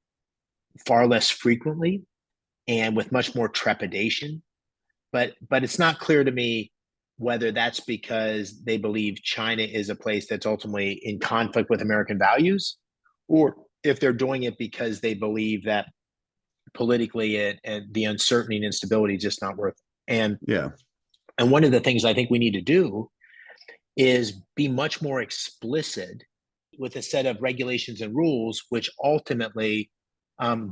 far less frequently and with much more trepidation. But it's not clear to me whether that's because they believe China is a place that's ultimately in conflict with American values, or if they're doing it because they believe that politically and the uncertainty and instability is just not worth it. And one of the things I think we need to do is be much more explicit with a set of regulations and rules, which ultimately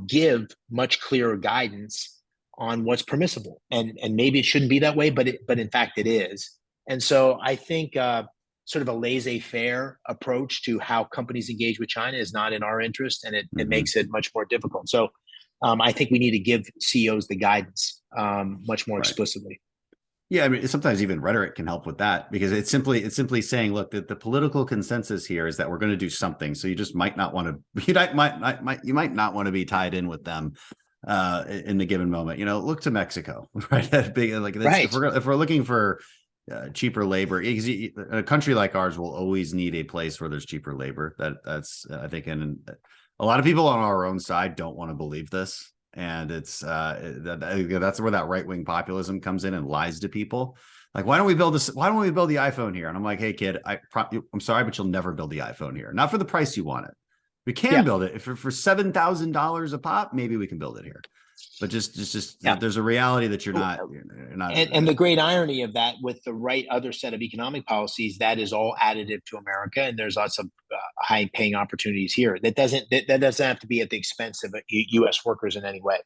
give much clearer guidance on what's permissible. And maybe it shouldn't be that way, but in fact it is. And so I think sort of a laissez-faire approach to how companies engage with China is not in our interest, and it makes it much more difficult. So I think we need to give CEOs the guidance much more explicitly. Yeah, I mean, sometimes even rhetoric can help with that, because it's simply saying, look, that the political consensus here is that we're going to do something. So you just might not want to, you might not want to be tied in with them in the given moment. Look to Mexico, right? If we're looking for cheaper labor. A country like ours will always need a place where there's cheaper labor. That's I think, and a lot of people on our own side don't want to believe this, and it's that's where that right wing populism comes in and lies to people. Like, why don't we build this? Why don't we build the iPhone here? And I'm like, hey kid, I'm sorry, but you'll never build the iPhone here. Not for the price you want it. We can build it for $7,000 a pop. Maybe we can build it here. But just there's a reality that you're not. And the great irony of that, with the right other set of economic policies, that is all additive to America, and there's lots of high-paying opportunities here. That doesn't have to be at the expense of U.S. workers in any way.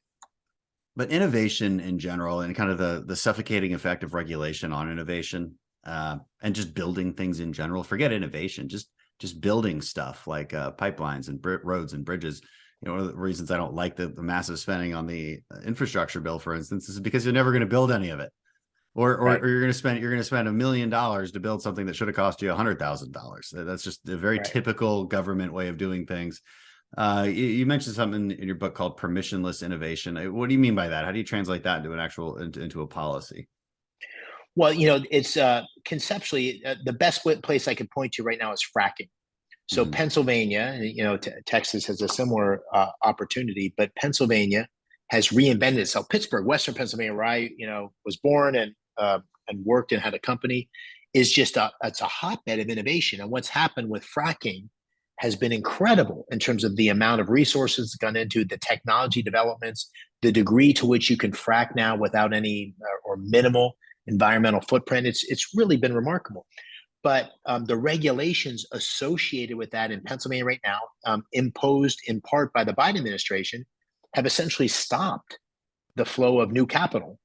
But innovation in general, and kind of the suffocating effect of regulation on innovation, and just building things in general. Forget innovation, just building stuff like pipelines and roads and bridges. One of the reasons I don't like the massive spending on the infrastructure bill, for instance, is because you're never going to build any of it, or you're going to spend $1 million to build something that should have cost you $100,000. That's just a very typical government way of doing things. You mentioned something in your book called permissionless innovation. What do you mean by that? How do you translate that into a policy? Well, it's conceptually the best place I could point to right now is fracking. So Pennsylvania, Texas has a similar opportunity, but Pennsylvania has reinvented itself. Pittsburgh, Western Pennsylvania, where I was born and worked and had a company, is just it's a hotbed of innovation. And what's happened with fracking has been incredible in terms of the amount of resources gone into the technology developments, the degree to which you can frack now without any or minimal environmental footprint. It's really been remarkable. But the regulations associated with that in Pennsylvania right now, imposed in part by the Biden administration, have essentially stopped the flow of new capital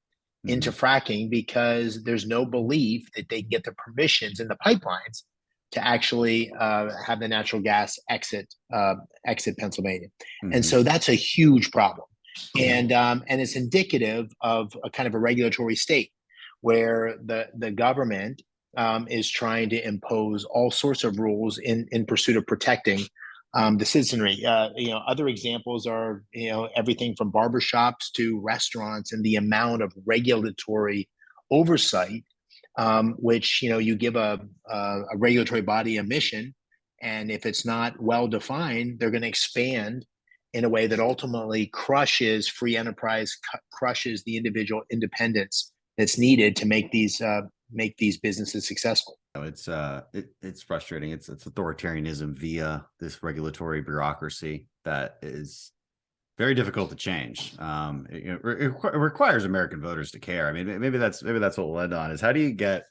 into fracking, because there's no belief that they can get the permissions in the pipelines to actually have the natural gas exit Pennsylvania. And so that's a huge problem. And it's indicative of a kind of a regulatory state where the government is trying to impose all sorts of rules in pursuit of protecting the citizenry. Other examples are, everything from barbershops to restaurants, and the amount of regulatory oversight, which, you give a regulatory body a mission, and if it's not well defined, they're going to expand in a way that ultimately crushes free enterprise, crushes the individual independence that's needed to make these businesses successful. It's frustrating. It's authoritarianism via this regulatory bureaucracy that is very difficult to change. It requires American voters to care. I mean, maybe that's what we'll end on, is how do you get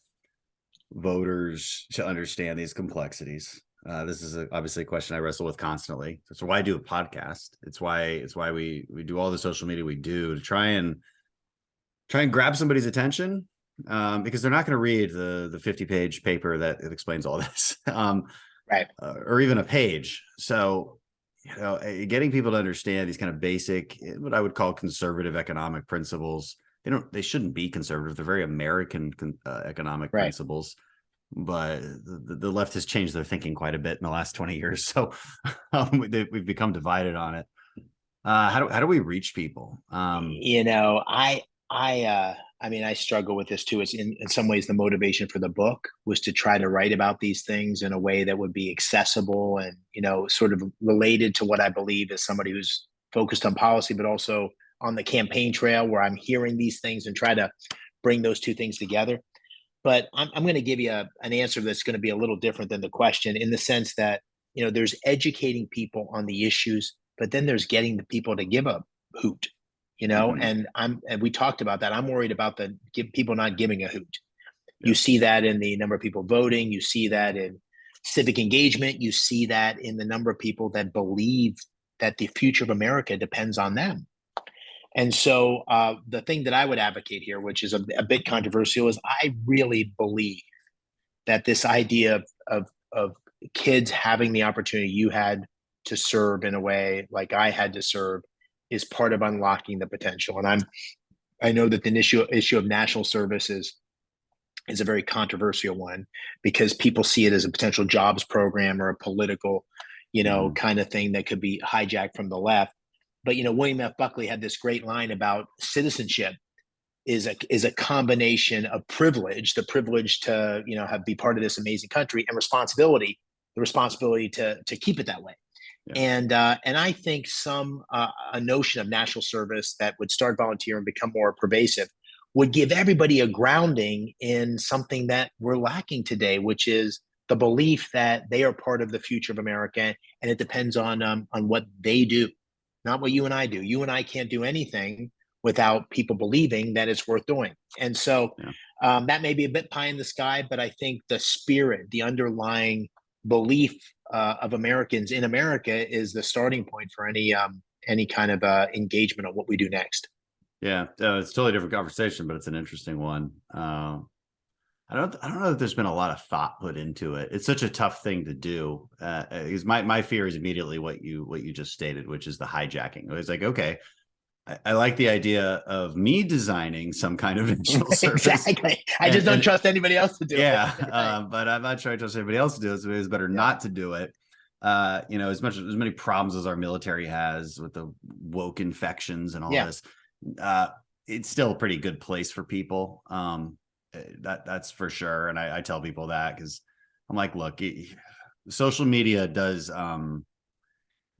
voters to understand these complexities? This is obviously a question I wrestle with constantly. That's why I do a podcast. It's why we do all the social media we do, to try and grab somebody's attention, because they're not going to read the 50-page paper that explains all this, or even a page. So, getting people to understand these kind of basic, what I would call conservative economic principles. They shouldn't be conservative. They're very American economic principles. But the left has changed their thinking quite a bit in the last 20 years. So we've become divided on it. How do we reach people? I struggle with this too. It's in some ways the motivation for the book was to try to write about these things in a way that would be accessible and, sort of related to what I believe as somebody who's focused on policy, but also on the campaign trail, where I'm hearing these things and try to bring those two things together. But I'm going to give you an answer that's going to be a little different than the question, in the sense that, there's educating people on the issues, but then there's getting the people to give a hoot. And we talked about that. I'm worried about people not giving a hoot. Yeah. You see that in the number of people voting. You see that in civic engagement. You see that in the number of people that believe that the future of America depends on them. And so the thing that I would advocate here, which is a bit controversial, is I really believe that this idea of kids having the opportunity you had to serve in a way like I had to serve is part of unlocking the potential. And I know that the issue of national service is a very controversial one, because people see it as a potential jobs program or a political, kind of thing that could be hijacked from the left. But, William F. Buckley had this great line about citizenship is a combination of privilege, the privilege to be part of this amazing country, and responsibility, the responsibility to keep it that way. Yeah. And I think a notion of national service that would start volunteer and become more pervasive would give everybody a grounding in something that we're lacking today, which is the belief that they are part of the future of America, and it depends on what they do, not what you and I do. You and I can't do anything without people believing that it's worth doing. And so that may be a bit pie in the sky, but I think the spirit, the underlying belief of Americans in America is the starting point for any kind of engagement on what we do next. Yeah, it's a totally different conversation, but it's an interesting one. I don't know that there's been a lot of thought put into it. It's such a tough thing to do. Because my fear is immediately what you just stated, which is the hijacking. It's like, okay, I like the idea of me designing some kind of national service. Exactly. I just don't trust anybody else to do it. Yeah, but I'm not sure I trust anybody else to do it. So it's better not to do it. As many problems as our military has with the woke infections and all this, it's still a pretty good place for people. That's for sure. And I tell people that because I'm like, look, social media does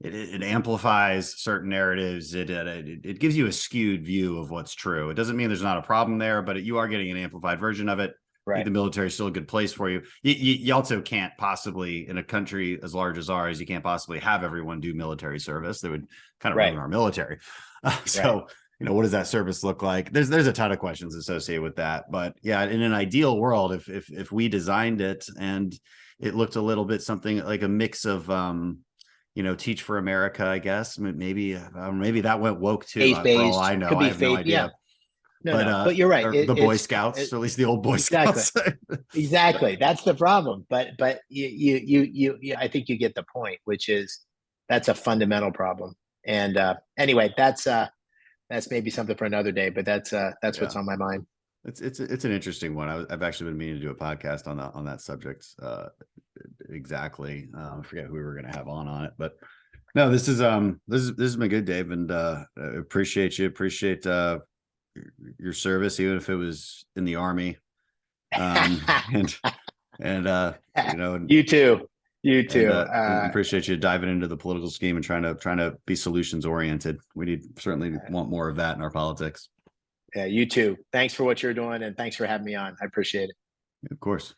it amplifies certain narratives. It gives you a skewed view of what's true. It doesn't mean there's not a problem there, but you are getting an amplified version of it. Right. I think the military is still a good place for you. You also can't possibly, in a country as large as ours, you can't possibly have everyone do military service. That would kind of ruin our military. What does that service look like? There's a ton of questions associated with that. But yeah, in an ideal world, if we designed it and it looked a little bit something like a mix of Teach for America, I guess. Maybe that went woke too. For all I know, I have no idea. Yeah. But you're right. The Boy Scouts, or at least the old Boy Scouts. Exactly. That's the problem. But you I think you get the point, which is that's a fundamental problem. And anyway, that's maybe something for another day. But that's what's on my mind. It's an interesting one. I've actually been meaning to do a podcast on that subject. Exactly. I forget who we were going to have on it, but no, this has been good, Dave, and appreciate you. Appreciate your service, even if it was in the Army. And you too. And appreciate you diving into the political scheme and trying to be solutions oriented. We certainly want more of that in our politics. Yeah, you too. Thanks for what you're doing, and thanks for having me on. I appreciate it. Of course.